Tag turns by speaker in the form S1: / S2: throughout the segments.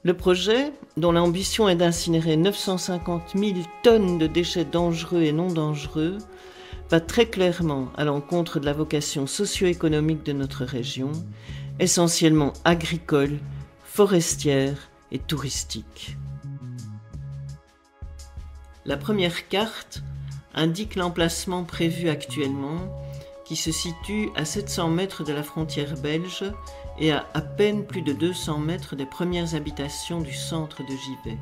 S1: Le projet, dont l'ambition est d'incinérer 950 000 tonnes de déchets dangereux et non dangereux, va très clairement à l'encontre de la vocation socio-économique de notre région, essentiellement agricole, forestière et touristique. La première carte indique l'emplacement prévu actuellement, qui se situe à 700 mètres de la frontière belge et à peine plus de 200 mètres des premières habitations du centre de Givet.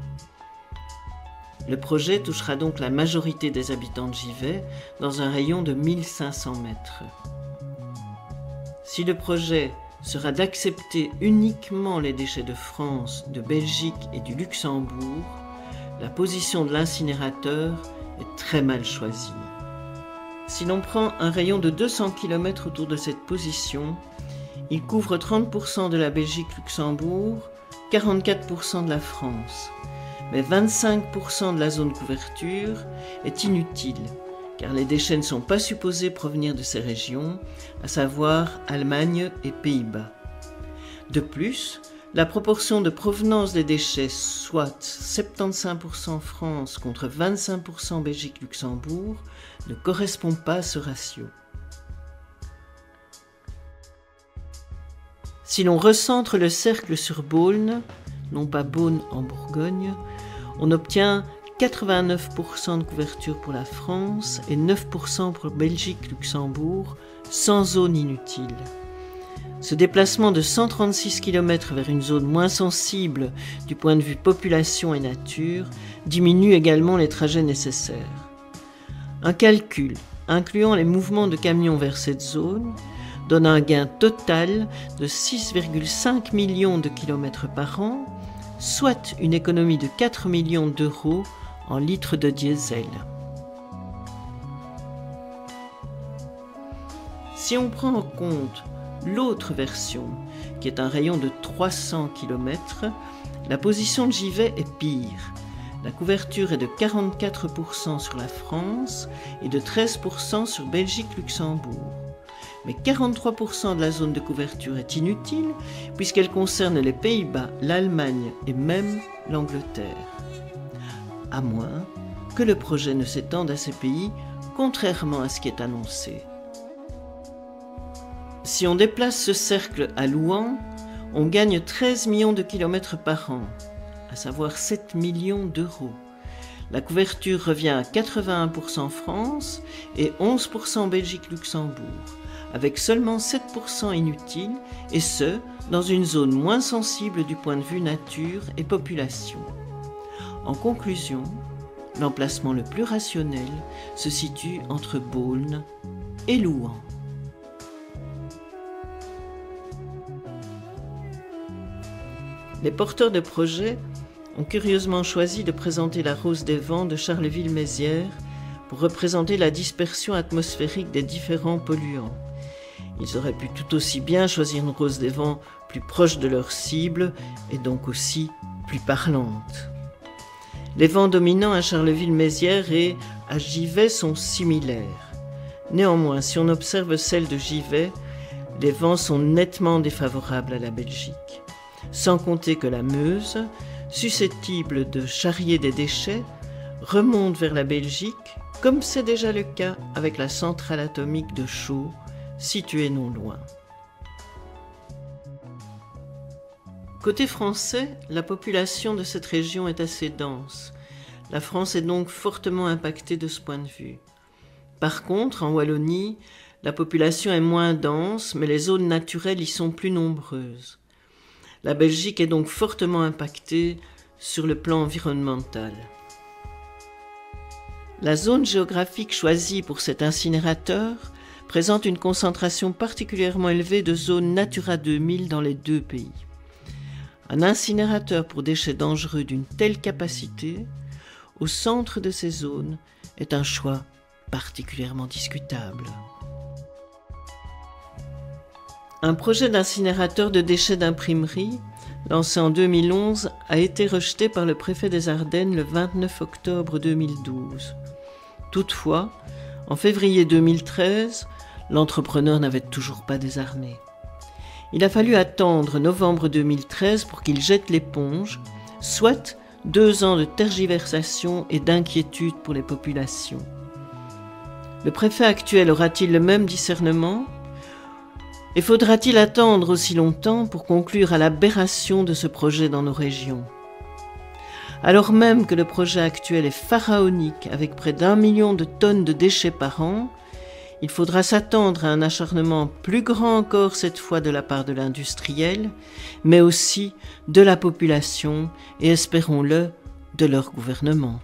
S1: Le projet touchera donc la majorité des habitants de Givet dans un rayon de 1500 mètres. Si le projet sera d'accepter uniquement les déchets de France, de Belgique et du Luxembourg, la position de l'incinérateur est très mal choisie. Si l'on prend un rayon de 200 km autour de cette position, il couvre 30% de la Belgique-Luxembourg, 44% de la France. Mais 25% de la zone couverture est inutile, car les déchets ne sont pas supposés provenir de ces régions, à savoir Allemagne et Pays-Bas. De plus, la proportion de provenance des déchets, soit 75% France contre 25% Belgique-Luxembourg, ne correspond pas à ce ratio. Si l'on recentre le cercle sur Beaune, non pas Beaune en Bourgogne, on obtient 89% de couverture pour la France et 9% pour Belgique-Luxembourg, sans zone inutile. Ce déplacement de 136 km vers une zone moins sensible du point de vue population et nature diminue également les trajets nécessaires. Un calcul incluant les mouvements de camions vers cette zone donne un gain total de 6,5 millions de kilomètres par an, soit une économie de 4 millions d'euros en litres de diesel. Si on prend en compte l'autre version, qui est un rayon de 300 km, la position de Givet est pire. La couverture est de 44% sur la France et de 13% sur Belgique-Luxembourg. Mais 43% de la zone de couverture est inutile puisqu'elle concerne les Pays-Bas, l'Allemagne et même l'Angleterre. À moins que le projet ne s'étende à ces pays, contrairement à ce qui est annoncé. Si on déplace ce cercle à Louhans, on gagne 13 millions de kilomètres par an, à savoir 7 millions d'euros. La couverture revient à 81% France et 11% Belgique-Luxembourg, avec seulement 7% inutiles, et ce, dans une zone moins sensible du point de vue nature et population. En conclusion, l'emplacement le plus rationnel se situe entre Beaune et Louhans. Les porteurs de projets ont curieusement choisi de présenter la Rose des Vents de Charleville-Mézières pour représenter la dispersion atmosphérique des différents polluants. Ils auraient pu tout aussi bien choisir une Rose des Vents plus proche de leur cible et donc aussi plus parlante. Les vents dominants à Charleville-Mézières et à Givet sont similaires. Néanmoins, si on observe celle de Givet, les vents sont nettement défavorables à la Belgique. Sans compter que la Meuse, susceptible de charrier des déchets, remonte vers la Belgique, comme c'est déjà le cas avec la centrale atomique de Chaux, située non loin. Côté français, la population de cette région est assez dense. La France est donc fortement impactée de ce point de vue. Par contre, en Wallonie, la population est moins dense, mais les zones naturelles y sont plus nombreuses. La Belgique est donc fortement impactée sur le plan environnemental. La zone géographique choisie pour cet incinérateur présente une concentration particulièrement élevée de zones Natura 2000 dans les deux pays. Un incinérateur pour déchets dangereux d'une telle capacité, au centre de ces zones, est un choix particulièrement discutable. Un projet d'incinérateur de déchets d'imprimerie, lancé en 2011, a été rejeté par le préfet des Ardennes le 29 octobre 2012. Toutefois, en février 2013, l'entrepreneur n'avait toujours pas désarmé. Il a fallu attendre novembre 2013 pour qu'il jette l'éponge, soit 2 ans de tergiversation et d'inquiétude pour les populations. Le préfet actuel aura-t-il le même discernement ? Et faudra-t-il attendre aussi longtemps pour conclure à l'aberration de ce projet dans nos régions ? Alors même que le projet actuel est pharaonique avec près d'1 million de tonnes de déchets par an, il faudra s'attendre à un acharnement plus grand encore cette fois de la part de l'industriel, mais aussi de la population et, espérons-le, de leur gouvernement.